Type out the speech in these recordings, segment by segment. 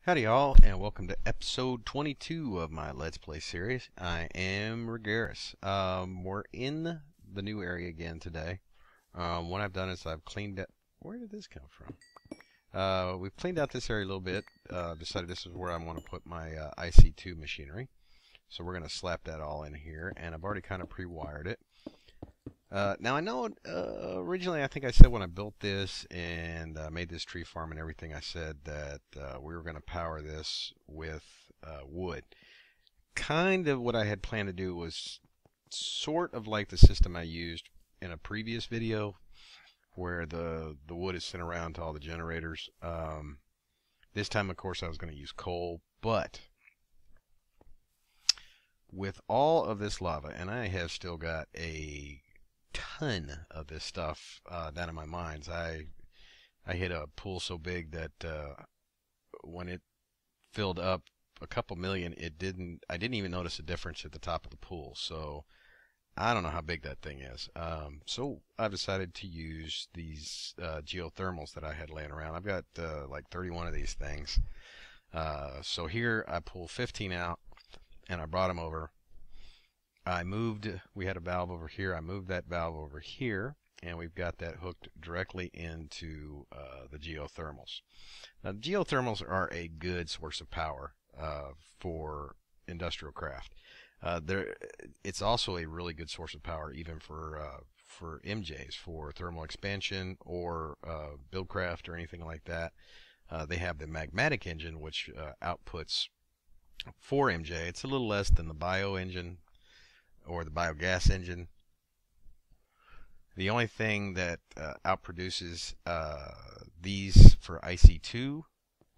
Howdy y'all, and welcome to episode 22 of my Let's Play series. I am Ragaras. We're in the new area again today. What I've done is I've cleaned it. Where did this come from? We've cleaned out this area a little bit. Decided this is where I want to put my IC2 machinery. So we're going to slap that all in here, and I've already kind of pre-wired it. Now I know originally I think I said when I built this and made this tree farm and everything, I said that we were going to power this with wood. Kind of what I had planned to do was sort of like the system I used in a previous video where the wood is sent around to all the generators. This time of course I was going to use coal, but with all of this lava, and I have still got a ton of this stuff down in my mines. I hit a pool so big that when it filled up a couple million, I didn't even notice a difference at the top of the pool. So I don't know how big that thing is. So I've decided to use these geothermals that I had laying around. I've got like 31 of these things. So here I pulled 15 out and I brought them over. We had a valve over here, I moved that valve over here, and we've got that hooked directly into the geothermals. Now, geothermals are a good source of power for industrial craft. It's also a really good source of power even for MJs, for thermal expansion or buildcraft or anything like that. They have the magmatic engine, which outputs 4 MJ. It's a little less than the bio engine or the biogas engine. The only thing that outproduces these for IC2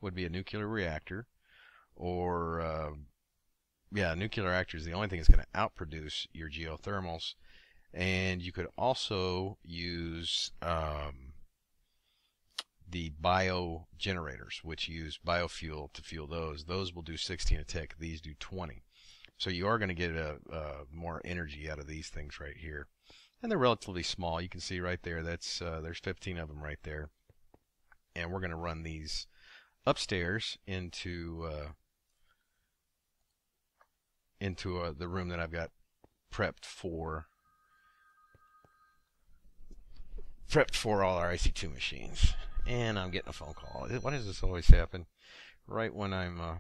would be a nuclear reactor, or a nuclear reactor is the only thing that's going to outproduce your geothermals. And you could also use the bio generators, which use biofuel to fuel those. Those will do 16 a tick. These do 20. So you are going to get more energy out of these things right here. And they're relatively small. You can see right there, that's there's 15 of them right there. And we're going to run these upstairs into the room that I've got prepped for all our IC2 machines. And I'm getting a phone call. Why does this always happen right when I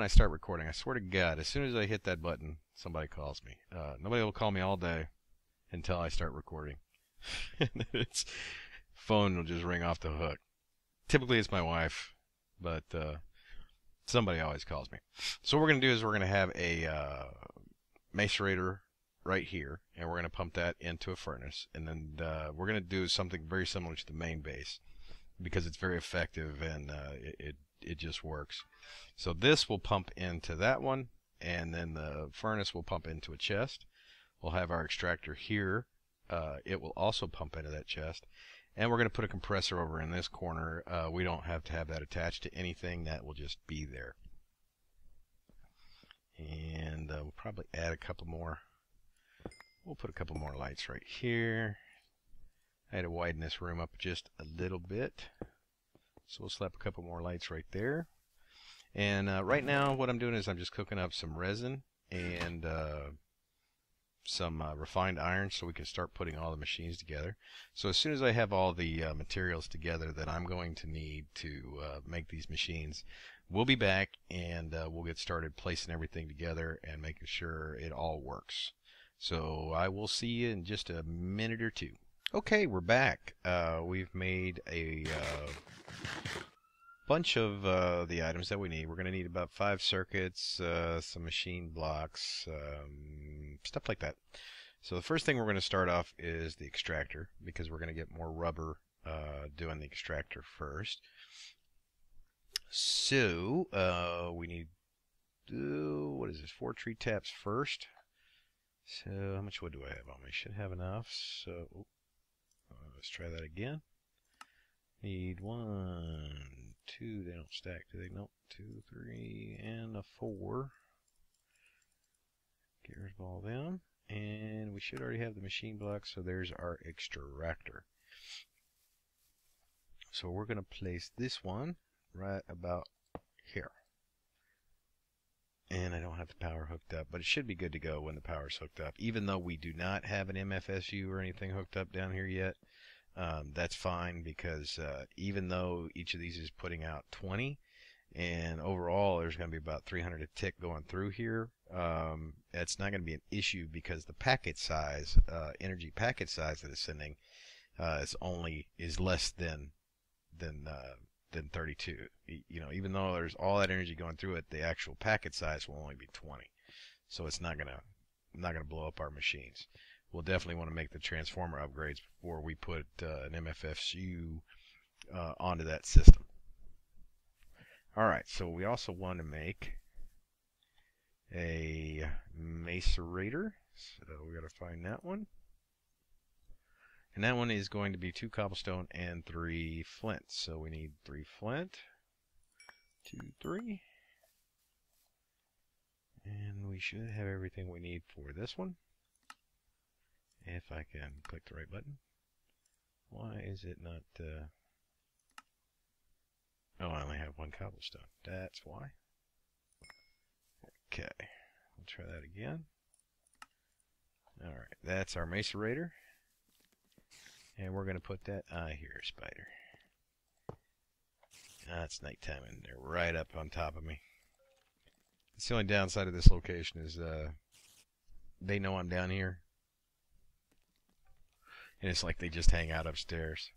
start recording? I swear to God, as soon as I hit that button, somebody calls me. Nobody will call me all day until I start recording. Its phone will just ring off the hook. Typically it's my wife, but somebody always calls me. So what we're going to do is we're going to have a macerator right here, and we're going to pump that into a furnace, and then we're going to do something very similar to the main base because it's very effective and it just works. So this will pump into that one, and then the furnace will pump into a chest. We'll have our extractor here. It will also pump into that chest. And we're going to put a compressor over in this corner. We don't have to have that attached to anything. That will just be there. And we'll probably add a couple more. We'll put a couple more lights right here. I had to widen this room up just a little bit. So we'll slap a couple more lights right there. And right now what I'm doing is I'm just cooking up some resin and some refined iron so we can start putting all the machines together. So as soon as I have all the materials together that I'm going to need to make these machines, we'll be back and we'll get started placing everything together and making sure it all works. So I will see you in just a minute or two. Okay, we're back. We've made a bunch of the items that we need. We're going to need about 5 circuits, some machine blocks, stuff like that. So the first thing we're going to start off is the extractor, because we're going to get more rubber doing the extractor first. So we need, what is this, 4 tree taps first. So how much wood do I have on me? Should have enough. So let's try that again. Need 1, 2, they don't stack, do they? Nope. 2, 3, and a 4. Get rid of all them. And we should already have the machine block, so there's our extractor. So we're going to place this one right about here. And I don't have the power hooked up, but it should be good to go when the power's hooked up. Even though we do not have an MFSU or anything hooked up down here yet, that's fine, because even though each of these is putting out 20, and overall there's going to be about 300 a tick going through here, it's not going to be an issue, because the packet size, energy packet size that it's sending, is less than 32. You know, even though there's all that energy going through it, the actual packet size will only be 20. So it's not gonna blow up our machines. We'll definitely want to make the transformer upgrades before we put an MFSU onto that system. Alright, so we also want to make a macerator. So we got to find that one. And that one is going to be 2 cobblestone and 3 flint. So we need 3 flint. 2, 3. And we should have everything we need for this one. If I can click the right button. Why is it not... Oh, I only have 1 cobblestone. That's why. Okay. We'll try that again. Alright, that's our macerator. And we're going to put that here, spider. It's nighttime and they're right up on top of me. It's the only downside of this location is they know I'm down here. And it's like they just hang out upstairs.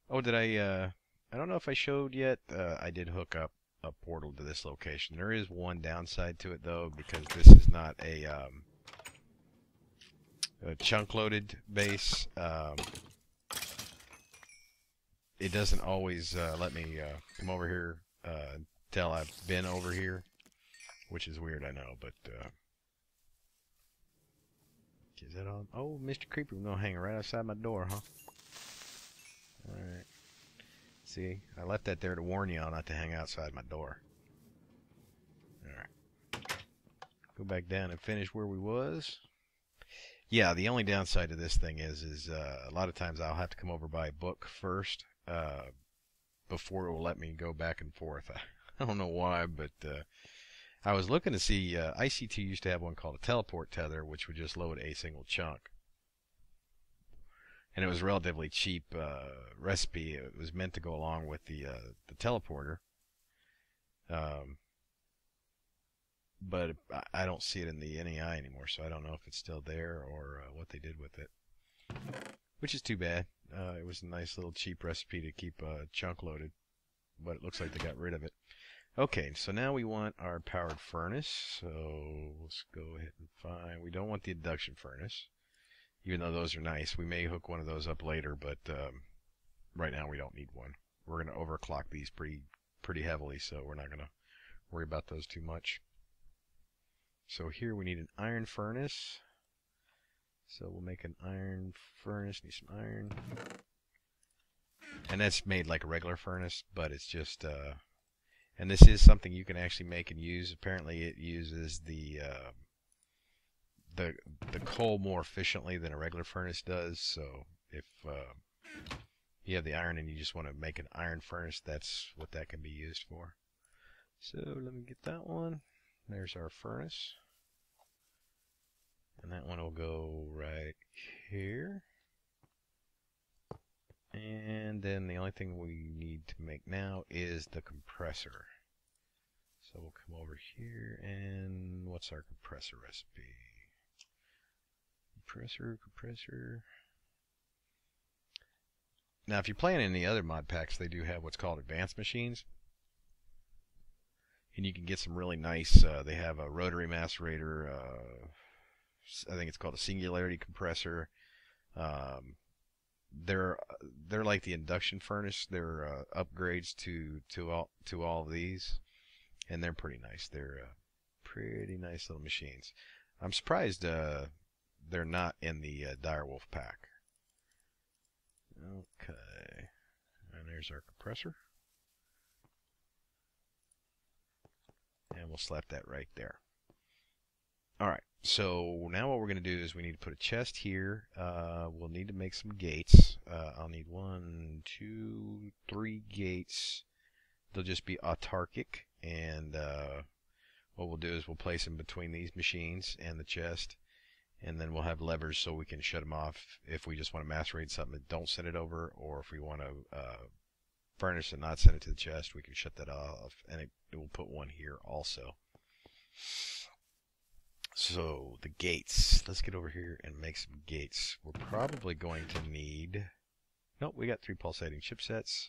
Oh, did I don't know if I showed yet, I did hook up a portal to this location. There is one downside to it though, because this is not a chunk loaded base. It doesn't always let me come over here until I've been over here, which is weird, I know, but is that on? Oh, Mr. Creeper gonna hang right outside my door, huh? Alright. See, I left that there to warn y'all not to hang outside my door. Alright. Go back down and finish where we was. Yeah, the only downside to this thing is a lot of times I'll have to come over by a book first before it will let me go back and forth. I don't know why, but I was looking to see, IC2 used to have one called a teleport tether, which would just load a single chunk. And it was a relatively cheap recipe. It was meant to go along with the teleporter. But I don't see it in the NEI anymore, so I don't know if it's still there or what they did with it. Which is too bad. It was a nice little cheap recipe to keep chunk loaded, but it looks like they got rid of it. Okay, so now we want our powered furnace. So let's go ahead and find... We don't want the induction furnace, even though those are nice. We may hook one of those up later, but right now we don't need one. We're going to overclock these pretty heavily, so we're not going to worry about those too much. So here we need an iron furnace. So we'll make an iron furnace. Need some iron. And that's made like a regular furnace, but it's just... and this is something you can actually make and use. Apparently it uses the coal more efficiently than a regular furnace does. So if you have the iron and you just want to make an iron furnace, that's what that can be used for. So let me get that one. There's our furnace. And that one will go right here. And then the only thing we need to make now is the compressor. So we'll come over here and what's our compressor recipe? Compressor. Now if you're playing in the other mod packs, they do have what's called advanced machines. And you can get some really nice, they have a rotary macerator, I think it's called a singularity compressor. They're like the induction furnace. They're upgrades to all of these, and they're pretty nice. They're pretty nice little machines. I'm surprised they're not in the Direwolf pack. Okay, and there's our compressor, and we'll slap that right there. All right. So now what we're going to do is we need to put a chest here. We'll need to make some gates. I'll need 1, 2, 3 gates they'll just be autarkic, and what we'll do is we'll place them between these machines and the chest, and then we'll have levers so we can shut them off if we just want to macerate something and don't send it over, or if we want to furnace and not send it to the chest, we can shut that off, and it will put one here also. So the gates, let's get over here and make some gates. We're probably going to need, nope, we got 3 pulsating chipsets.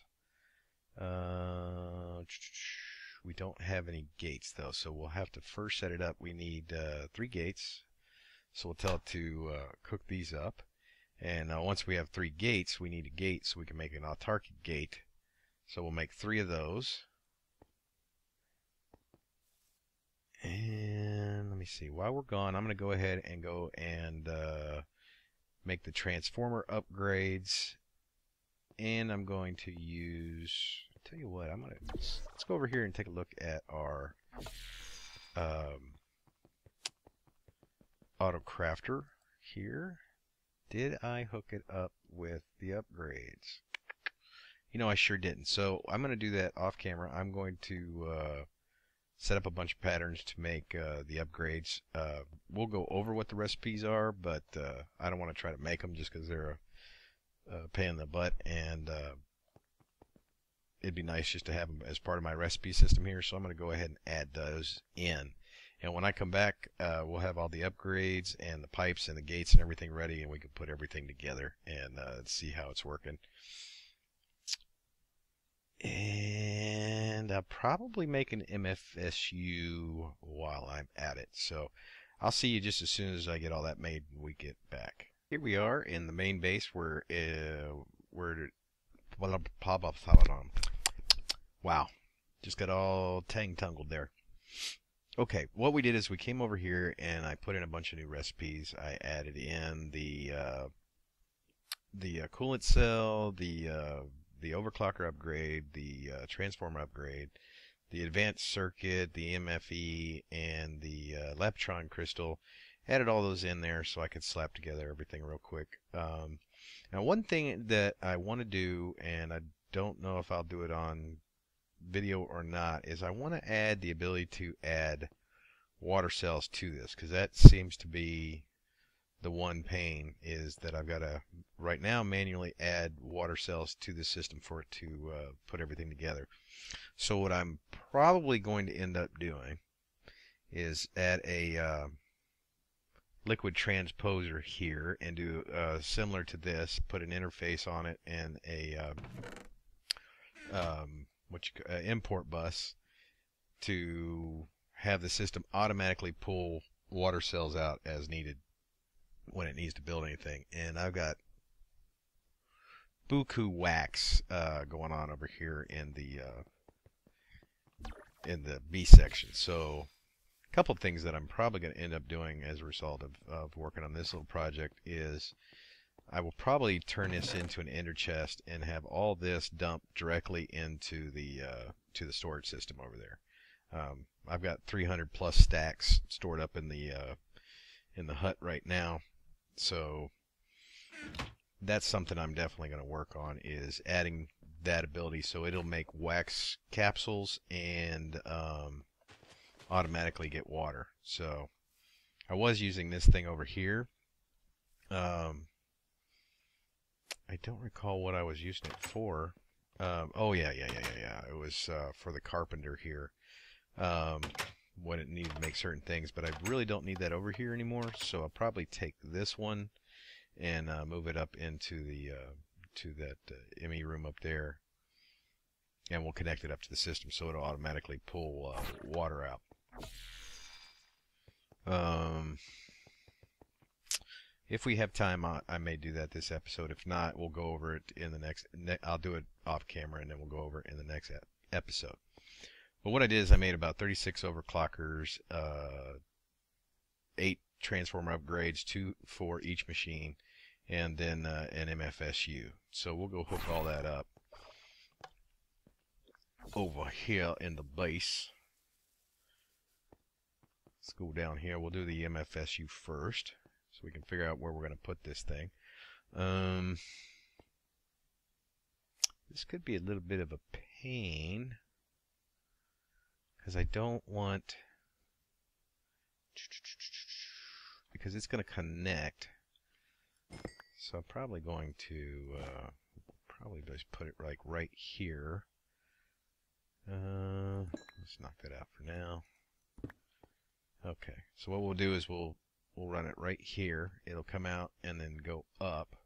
We don't have any gates though, so we'll have to first set it up. We need 3 gates, so we'll tell it to cook these up. And once we have 3 gates, we need a gate so we can make an autarkic gate. So we'll make 3 of those. And let me see, while we're gone, I'm going to go ahead and make the transformer upgrades. And I'm going to use, I'll tell you what, let's go over here and take a look at our auto crafter here. Did I hook it up with the upgrades? You know, I sure didn't. So I'm going to do that off camera. I'm going to set up a bunch of patterns to make the upgrades. We'll go over what the recipes are, but I don't want to try to make them just because they're a pain in the butt, and it'd be nice just to have them as part of my recipe system here. So I'm going to go ahead and add those in. And when I come back, we'll have all the upgrades and the pipes and the gates and everything ready, and we can put everything together and see how it's working. And I'll probably make an MFSU while I'm at it. So I'll see you just as soon as I get all that made and we get back. Here we are in the main base. We're wow, just got all tangled there. Okay, what we did is we came over here and I put in a bunch of new recipes. I added in the coolant cell, the overclocker upgrade, the transformer upgrade, the advanced circuit, the MFE, and the Laptron crystal. Added all those in there so I could slap together everything real quick. Now one thing that I want to do, and I don't know if I'll do it on video or not, is I want to add the ability to add water cells to this, because that seems to be the one pain, is that I've got to right now manually add water cells to the system for it to put everything together. So what I'm probably going to end up doing is add a liquid transposer here and do similar to this, put an interface on it and a import bus to have the system automatically pull water cells out as needed when it needs to build anything. And I've got buku wax going on over here in the B section. So a couple of things that I'm probably going to end up doing as a result of working on this little project is I will probably turn this into an ender chest and have all this dumped directly into the to the storage system over there. I've got 300 plus stacks stored up in the hut right now, so that's something I'm definitely going to work on, is adding that ability so it'll make wax capsules and automatically get water. So I was using this thing over here. I don't recall what I was using it for. Oh yeah. It was for the carpenter here when it needed to make certain things, but I really don't need that over here anymore. So I'll probably take this one and move it up into the to that ME room up there, and we'll connect it up to the system so it'll automatically pull water out. If we have time, I may do that this episode. If not, we'll go over it in the next. I'll do it off camera, and then we'll go over it in the next episode. But what I did is I made about 36 overclockers, 8 transformer upgrades, 2 for each machine, and then an MFSU. So we'll go hook all that up over here in the base. Let's go down here. We'll do the MFSU first, so we can figure out where we're going to put this thing. This could be a little bit of a pain. because I don't want, because it's going to connect. So I'm probably going to probably just put it like right here. Let's knock that out for now. Okay, so what we'll do is we'll run it right here. It'll come out and then go up.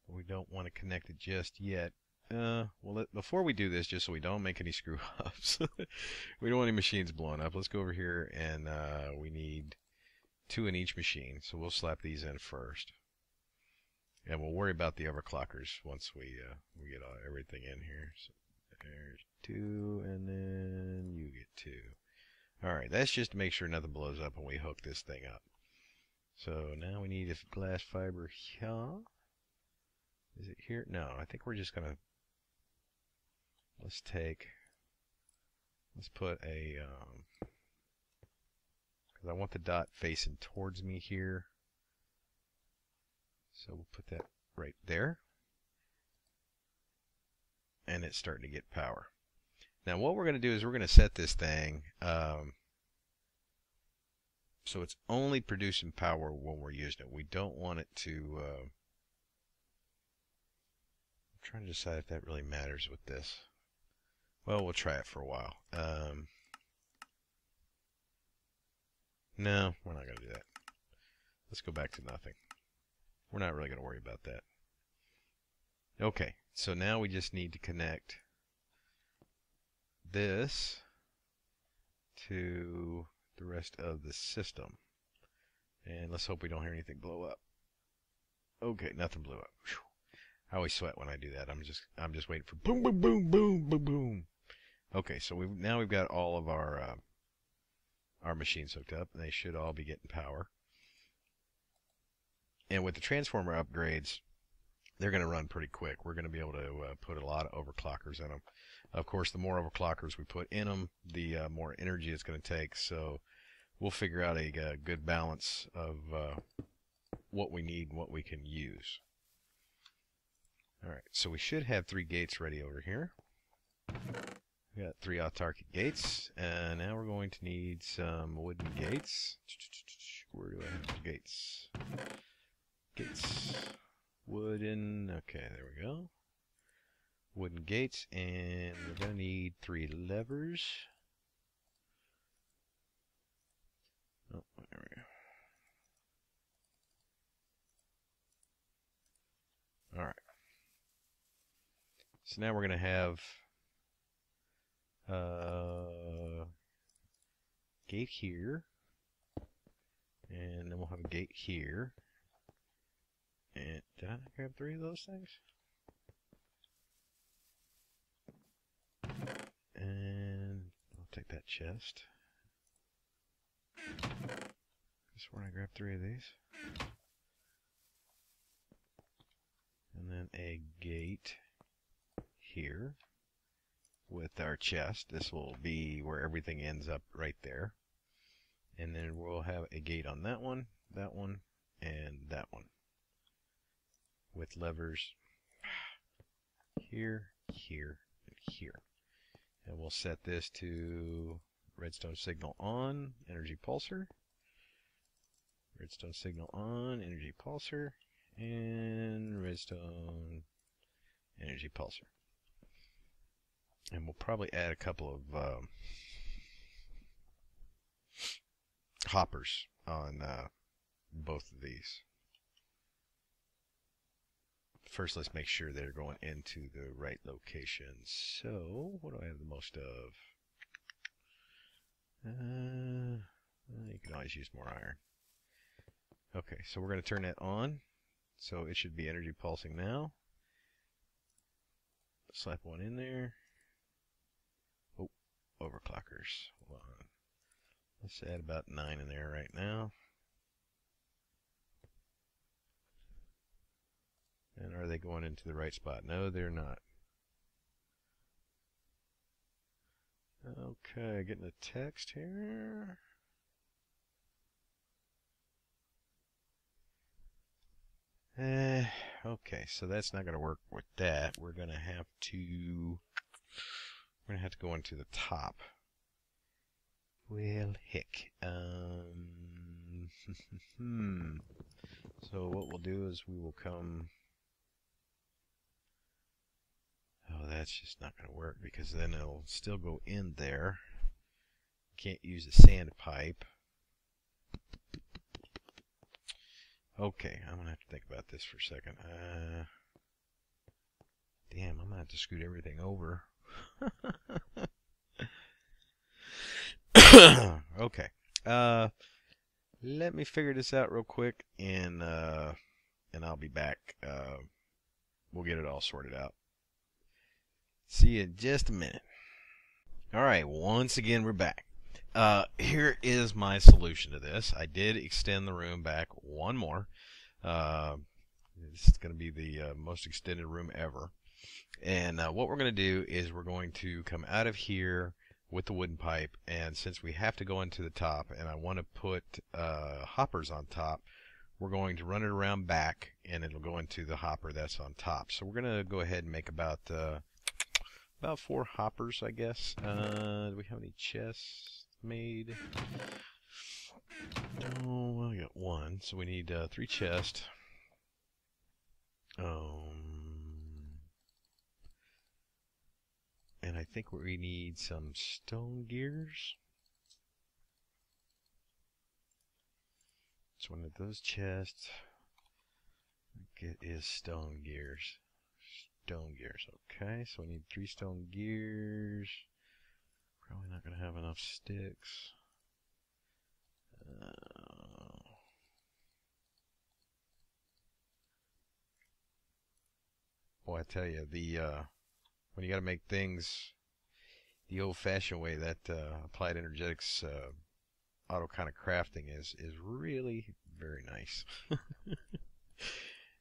We don't want to connect it just yet. Before we do this, just so we don't make any screw ups, we don't want any machines blowing up. Let's go over here and we need 2 in each machine. So we'll slap these in first, and we'll worry about the overclockers once we get everything in here. So there's 2, and then you get 2. All right, that's just to make sure nothing blows up when we hook this thing up. So now we need a glass fiber here. Is it here? No, I think we're just gonna. Let's put a. Because I want the dot facing towards me here. So we'll put that right there. And it's starting to get power. Now what we're going to do is we're going to set this thing so it's only producing power when we're using it. We don't want it to... I'm trying to decide if that really matters with this. Well, we'll try it for a while. No, we're not going to do that. Let's go back to nothing. We're not really going to worry about that. Okay, so now we just need to connect this to the rest of the system. And let's hope we don't hear anything blow up. Okay, nothing blew up. Whew. I always sweat when I do that. I'm just waiting for boom, boom, boom, boom, boom, boom. Okay, so now we've got all of our machines hooked up, and they should all be getting power. And with the transformer upgrades, they're going to run pretty quick. We're going to be able to put a lot of overclockers in them. Of course, the more overclockers we put in them, the more energy it's going to take. So we'll figure out a good balance of what we need and what we can use. All right, so we should have 3 gates ready over here. We got 3 autarkic gates, and now we're going to need some wooden gates. Where do I have the gates? Gates. Wooden. Okay, there we go. Wooden gates, and we're going to need 3 levers. Oh, there we go. Alright. So now we're going to have gate here, and then we'll have a gate here. And did I grab 3 of those things? And I'll take that chest. Just where I grab 3 of these. And then a gate here with our chest. This will be where everything ends up right there. And then we'll have a gate on that one, and that one. With levers here, here, and here. And we'll set this to redstone signal on, energy pulsar. Redstone signal on, energy pulsar, and redstone energy pulsar. And we'll probably add a couple of hoppers on both of these. First, let's make sure they're going into the right location. So, what do I have the most of? You can always use more iron. Okay, so we're going to turn that on. So it should be energy pulsing now. Slap one in there. Oh, overclockers. Hold on. Let's add about 9 in there right now. And are they going into the right spot? No, they're not. Okay, getting a text here. Okay, so that's not going to work with that. We're going to have to go into the top. Well, heck. So what we'll do is we will come... Oh, that's just not going to work because then it'll still go in there. Can't use a sand pipe. Okay, I'm going to have to think about this for a second. Damn, I'm going to have to scoot everything over. Okay. Let me figure this out real quick, and I'll be back. We'll get it all sorted out. See you in just a minute. Alright, once again we're back. Here is my solution to this. I did extend the room back one more. This is going to be the most extended room ever. And what we're going to do is we're going to come out of here with the wooden pipe, and since we have to go into the top and I want to put hoppers on top, we're going to run it around back and it'll go into the hopper that's on top. So we're going to go ahead and make about 4 hoppers, I guess. Do we have any chests made? Oh, I got 1, so we need 3 chests. And I think we need some stone gears. It's one of those chests. It is stone gears. Stone gears. Okay, so we need 3 stone gears. Probably not going to have enough sticks. Boy, I tell you, when you got to make things the old-fashioned way, that applied energetics auto kind of crafting is really very nice.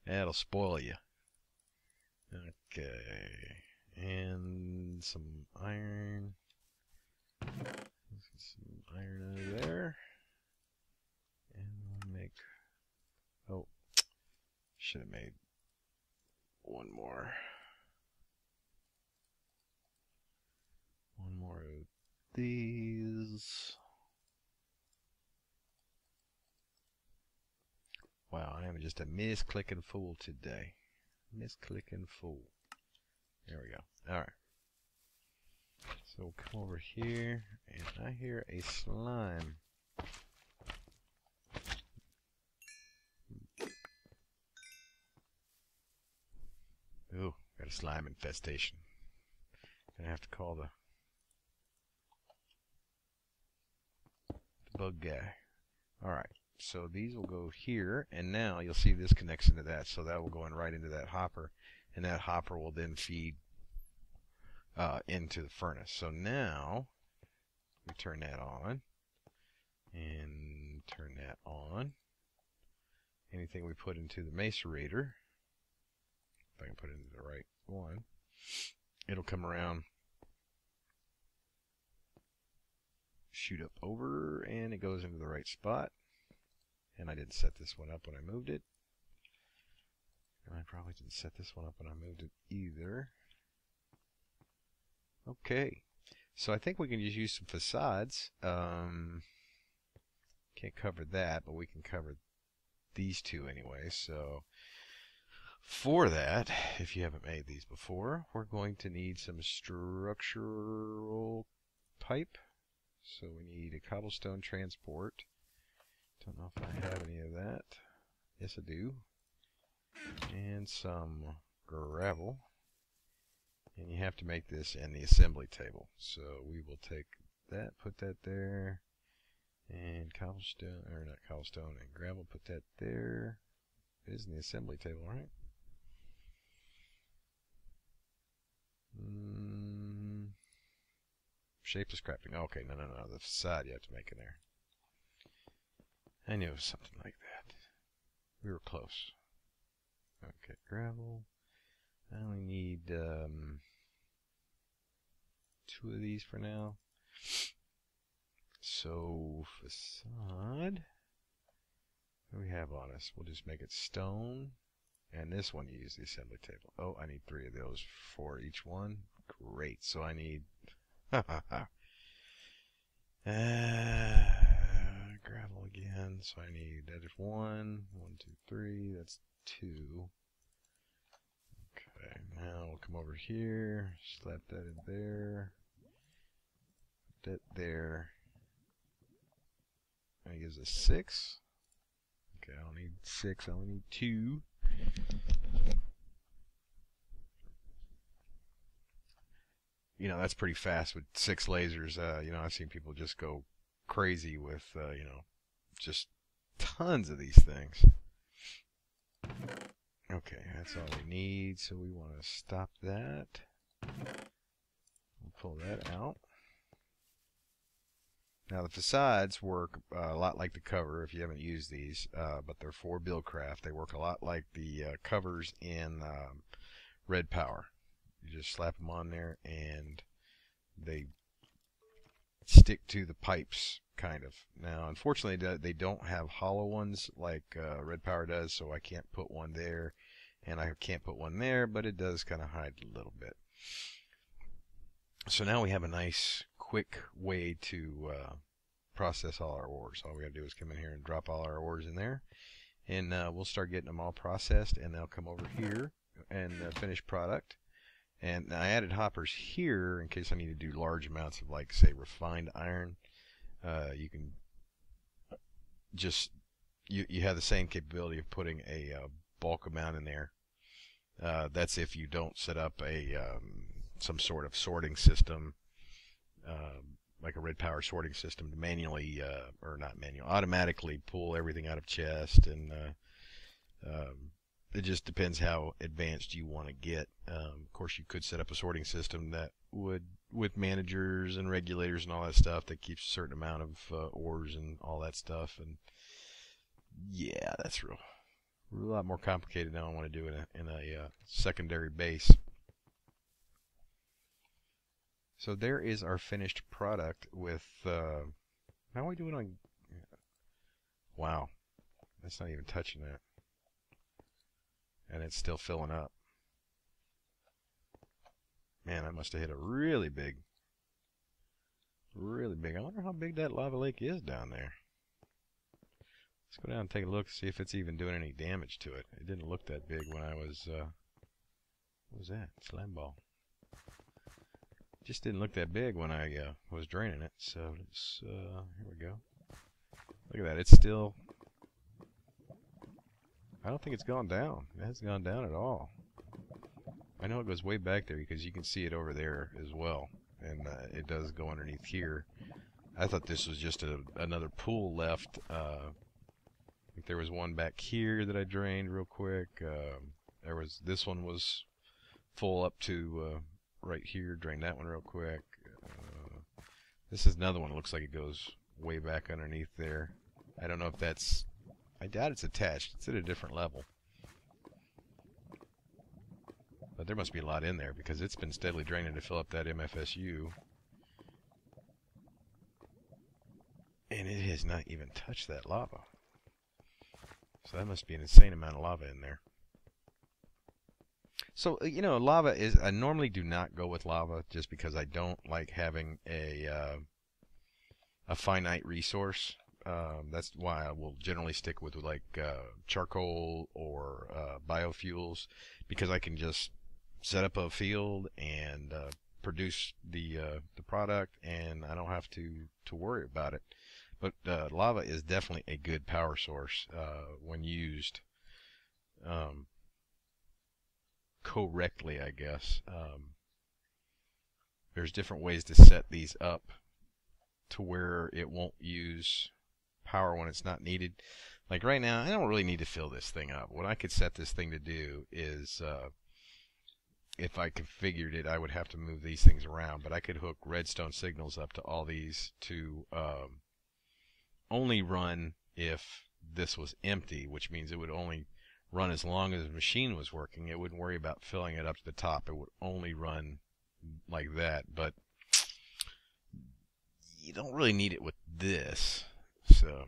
That'll spoil you. Okay, and some iron. Let's get some iron out of there, and we'll make. Oh, should have made one more. One more of these. Wow, I am just a misclicking fool today. Misclicking fool. There we go. Alright. So we'll come over here, and I hear a slime. Ooh, got a slime infestation. Gonna have to call the bug guy. Alright, so these will go here, and now you'll see this connects into that, so that will go in right into that hopper, and that hopper will then feed into the furnace. So now we turn that on, and turn that on. Anything we put into the macerator, if I can put it into the right one, it'll come around, shoot up over, and it goes into the right spot. And I didn't set this one up when I moved it. And I probably didn't set this one up when I moved it either. Okay, so I think we can just use some facades. Can't cover that, but we can cover these two anyway. So for that, if you haven't made these before, we're going to need some structural pipe. So we need a cobblestone transport. Don't know if I have any of that. Yes, I do. And some gravel. And you have to make this in the assembly table. So we will take that, put that there, and cobblestone, or not cobblestone, and gravel, put that there. It is in the assembly table, right? Shapeless crafting. Okay, no. The facade you have to make in there. I knew it was something like that. We were close. Okay, gravel. I only need 2 of these for now. So, facade. What do we have on us? We'll just make it stone. And this one, you use the assembly table. Oh, I need 3 of those for each one. Great. So I need Gravel again. So I need, that is 1, 1, 2, 3. That's 2. Okay, now we'll come over here, slap that in there, put that there. That gives us 6. Okay, I don't need 6, I only need 2. You know, that's pretty fast with 6 lasers. You know, I've seen people just go crazy with, you know, just tons of these things. Okay, that's all we need, so we want to stop that. We'll pull that out. Now the facades work a lot like the cover if you haven't used these, but they're for Buildcraft. They work a lot like the covers in Red Power. You just slap them on there and they stick to the pipes, kind of. Now, unfortunately, they don't have hollow ones like Red Power does, so I can't put one there, and I can't put one there, but it does kind of hide a little bit. So now we have a nice, quick way to process all our ores. All we got to do is come in here and drop all our ores in there, and we'll start getting them all processed, and they'll come over here and finished product. And I added hoppers here in case I need to do large amounts of, like, say, refined iron. You can just, you have the same capability of putting a bulk amount in there. That's if you don't set up a some sort of sorting system, like a Red Power sorting system, to manually, or not manual, automatically pull everything out of chest. And it just depends how advanced you want to get. Of course, you could set up a sorting system that would, with managers and regulators and all that stuff, that keeps a certain amount of ores and all that stuff. And yeah, that's a lot more complicated than I want to do in a secondary base. So there is our finished product with, how are we doing on, wow, that's not even touching that. And it's still filling up. Man, I must have hit a really big. I wonder how big that lava lake is down there. Let's go down and take a look, see if it's even doing any damage to it. It didn't look that big when I was, what was that? Slam ball. It just didn't look that big when I was draining it. So let's, here we go. Look at that, it's still, I don't think it's gone down. It hasn't gone down at all. I know it goes way back there because you can see it over there as well. And it does go underneath here. I thought this was just another pool left. I think there was one back here that I drained real quick. This one was full up to right here. Drained that one real quick. This is another one that looks like it goes way back underneath there. I don't know if that's, I doubt it's attached. It's at a different level. But there must be a lot in there because it's been steadily draining to fill up that MFSU. And it has not even touched that lava. So that must be an insane amount of lava in there. So, you know, lava is, I normally do not go with lava just because I don't like having a finite resource. That's why I will generally stick with like charcoal or biofuels, because I can just set up a field and produce the product, and I don't have to worry about it. But lava is definitely a good power source when used correctly, I guess. There's different ways to set these up to where it won't use power when it's not needed. Like right now, I don't really need to fill this thing up. What I could set this thing to do is, if I configured it, I would have to move these things around, but I could hook redstone signals up to all these to only run if this was empty, which means it would only run as long as the machine was working. It wouldn't worry about filling it up to the top. It would only run like that, but you don't really need it with this. So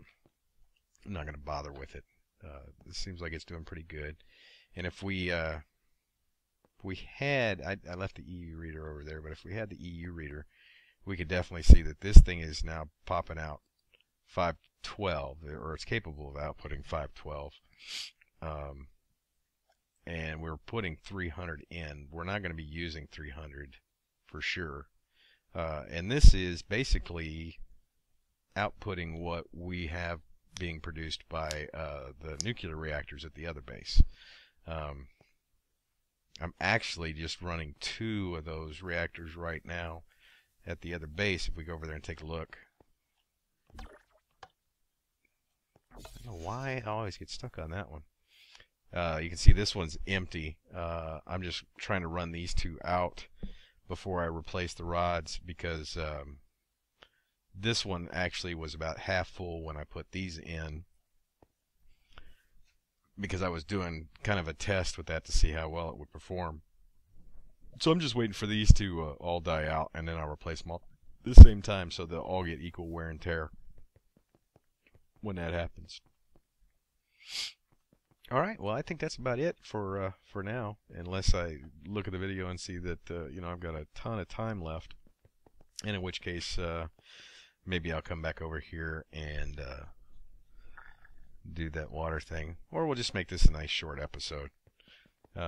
I'm not going to bother with it. It seems like it's doing pretty good. And if we had, I left the EU reader over there, but if we had the EU reader, we could definitely see that this thing is now popping out 512, or it's capable of outputting 512. And we're putting 300 in. We're not going to be using 300 for sure. And this is basically outputting what we have being produced by the nuclear reactors at the other base. I'm actually just running 2 of those reactors right now at the other base. If we go over there and take a look. I don't know why I always get stuck on that one. You can see this one's empty. I'm just trying to run these 2 out before I replace the rods, because this one actually was about half full when I put these in, because I was doing kind of a test with that to see how well it would perform. So I'm just waiting for these to all die out, and then I'll replace them all at the same time, so they'll all get equal wear and tear when that happens. All right, well, I think that's about it for now, unless I look at the video and see that I've got a ton of time left, and in which case maybe I'll come back over here and do that water thing, or we'll just make this a nice short episode. Do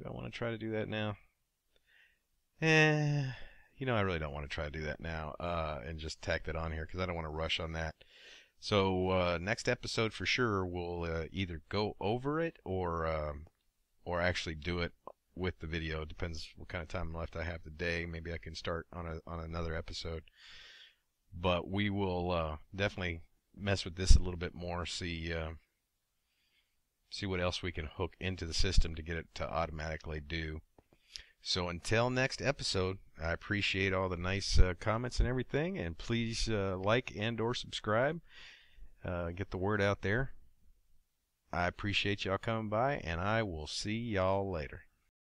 I want to try to do that now? I really don't want to try to do that now and just tack that on here, because I don't want to rush on that. So next episode for sure we'll either go over it or actually do it with the video. It depends what kind of time left I have today. Maybe I can start on another episode. But we will definitely mess with this a little bit more. See what else we can hook into the system to get it to automatically do. So until next episode, I appreciate all the nice comments and everything, and please like and or subscribe. Get the word out there. I appreciate y'all coming by, and I will see y'all later.